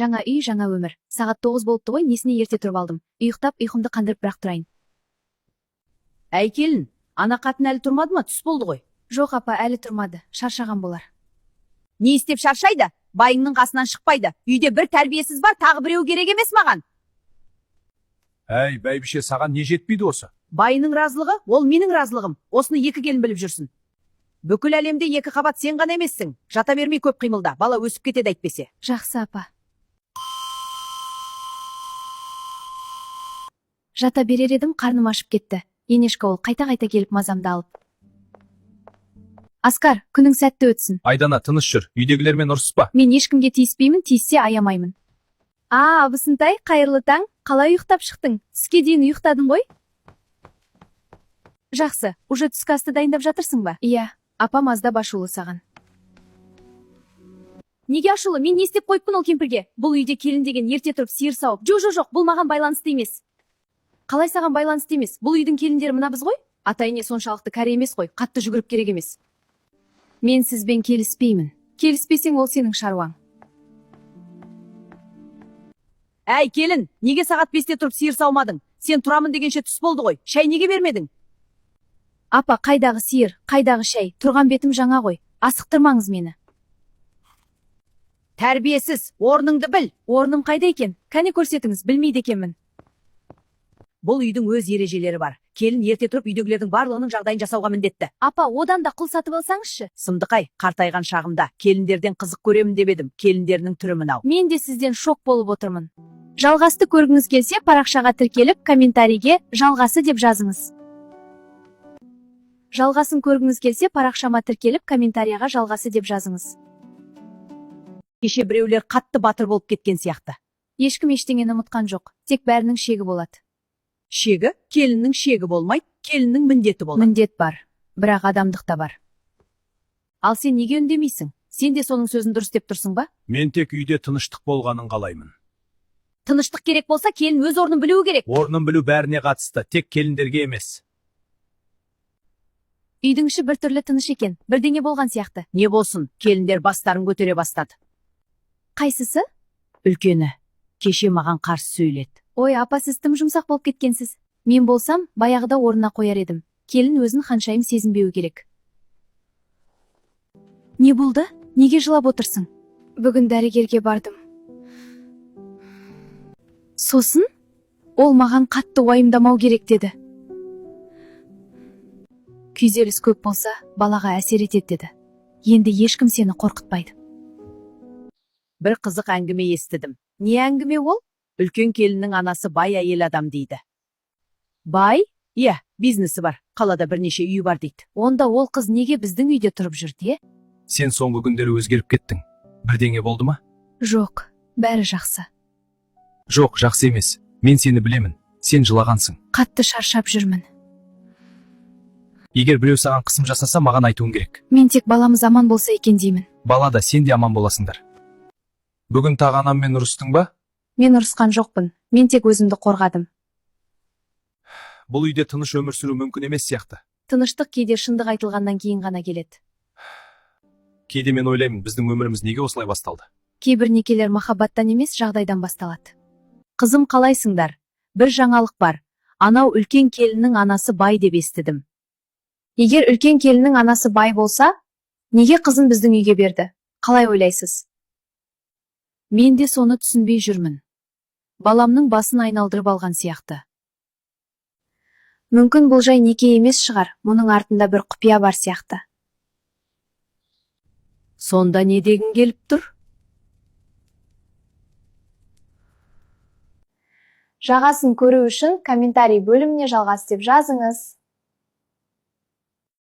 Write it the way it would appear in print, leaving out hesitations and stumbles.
Жаңа үй, жаңа өмір. Сағат 9 болыпты ғой, несіне ерте тұрып алдым. Ұйықтап, ұйқымды қандырып бірақ тұрайын. Әй келін, ана қатын әлі тұрмады ма? Түс болды ғой. Жоқ апа, әлі тұрмады. Шаршаған болар. Не істеп шаршайды? Байыңның қасынан шықпайды. Үйде бір тәрбиесіз бар, тағы біреу керек емес маған. Әй, бәйбіше, саған не жетпейді осы? Байының разылығы, ол менің разылығым. Осыны екі келін біліп жүрсін. Бүкіл әлемде екі қабат сен ғана емессің. Жата бермей көп қимылда. Бала өсіп кетеді әйтпесе. Жақсы апа. Жата берер едім, қарным ашып кетті. Енешка ол қайта-қайта келіп мазамды алып. Аскар, күнің сәтті өтсін. Айдана, тыныш жүр. Үйдегілермен ұрсыспа. Мен ешкімге тиіспеймін, тиіссе аямаймын. Абысынтай, қайырлы таң. Қалай ұйықтап шықтың? Түске дейін ұйықтадың ғой? Жақсы, уже түскі асты дайындап жатырсың ба? Иә, апам аздап ашулы саған. Неге ашулы? Мен не істеп қойыппын ол кемпірге? Бұл үйде келін деген ерте тұрып сиыр сауып. Жоқ, бұл маған байланысты емес. Қалай саған байланысты емес? Бұл үйдің келіндері мына біз ғой? Ата-ене соншалықты кәрі емес қой, қатты жүгіріп керек емес. Мен сізбен келіспеймін. Келіспесең ол сенің шаруаң. Әй келін, неге сағат 5-те тұрып сиыр саумадың? Сен тұрамын дегенше түс болды ғой. Шай неге бермедің? Апа, қайдағы сиыр, қайдағы шай? Тұрған бетім жаңа ғой. Асықтырмаңыз мені. Тәрбиесіз, орныңды біл. Орным қайда екен? Кәне көрсетіңіз, білмейді екенмін. Бұл үйдің өз ережелері бар. Келін ерте тұрып үйдегілердің барлығының жағдайын жасауға міндетті. Апа, одан да құл сатып алсаңызшы. Сымдықай, қартайған шағымда келіндерден қызық көремін деп едім. Келіндерінің түрі мынау. Мен де сізден шок болып отырмын. Жалғасты көргіңіз келсе, парақшаға тіркеліп, комментарийге жалғасы деп жазыңыз. Жалғасын көргіңіз келсе, парақшама тіркеліп, комментарияға жалғасы деп жазыңыз. Кеше біреулер қатты батыр болып кеткен сияқты. Ешкім ештеңені ұмытқан жоқ. Тек бәрінің шегі болады. Шегі? Келіннің шегі болмайды, келіннің міндеті болады. Міндет бар, бірақ адамдық та бар. Ал сен неге үндемейсің? Сен де соның сөзін дұрыс деп тұрсың ба? Мен тек үйде тыныштық болғанын қалаймын. Тыныштық керек болса, келін өз орнын білуі керек. Орнын білу бәріне қатысты, тек келіндерге емес. Үйдің іші біртүрлі тыныш екен, бірдеңе болған сияқты. Не болсын, келіндер бастарын көтере бастады. Қайсысы? Үлкені. Кеше маған қарсы сөйледі. Ой, апа, сіз тым жұмсақ болып кеткенсіз. Мен болсам, баяғыда орнына қояр едім. Келін өзін ханшайым сезінбеуі керек. Не болды? Неге жылап отырсың? Бүгін дәрігерге бардым. Сосын? Ол маған қатты уайымдамау керек деді. Күйзеліс көп болса, балаға әсер етеді деді. Енді ешкім сені қорқытпайды. Бір қызық әңгіме естідім. Не әңгіме ол? Үлкен келіннің анасы бай әйел адам дейді. Бай? Иә, бизнесі бар. Қалада бірнеше үйі бар дейді. Онда ол қыз неге біздің үйде тұрып жүрді? Сен соңғы күндері өзгеріп кеттің. Бірдеңе болды ма? Жоқ, бәрі жақсы. Жоқ, жақсы емес. Мен сені білемін. Сен жылағансың. Қатты шаршап жүрмін. Егер біреу саған қысым жасаса, маған айтуың керек. Мен тек баламыз аман болса екен деймін. Бала да, сен де аман боласыңдар. Бүгін тағы анаммен ұрыстың ба? Мен ұрысқан жоқпын. Мен тек өзімді қорғадым. Бұл үйде тыныш өмір сүру мүмкін емес сияқты. Тыныштық кейде шындық айтылғаннан кейін ғана келеді. Кейде мен ойлаймын, біздің өміріміз неге осылай басталды? Кейбір некелер махаббаттан емес, жағдайдан басталады. Қызым, қалайсыңдар? Бір жаңалық бар. Анау үлкен келіннің анасы бай деп естідім. Егер үлкен келіннің анасы бай болса, неге қызын біздің үйге берді? Қалай ойлайсыз? Мен де соны түсінбей жүрмін. Баламның басын айналдырып алған сияқты. Мүмкін бұл жай неке емес шығар, мұның артында бір құпия бар сияқты. Сонда не дегің келіп тұр? Жағасын көру үшін комментарий бөліміне жалғас деп жазыңыз.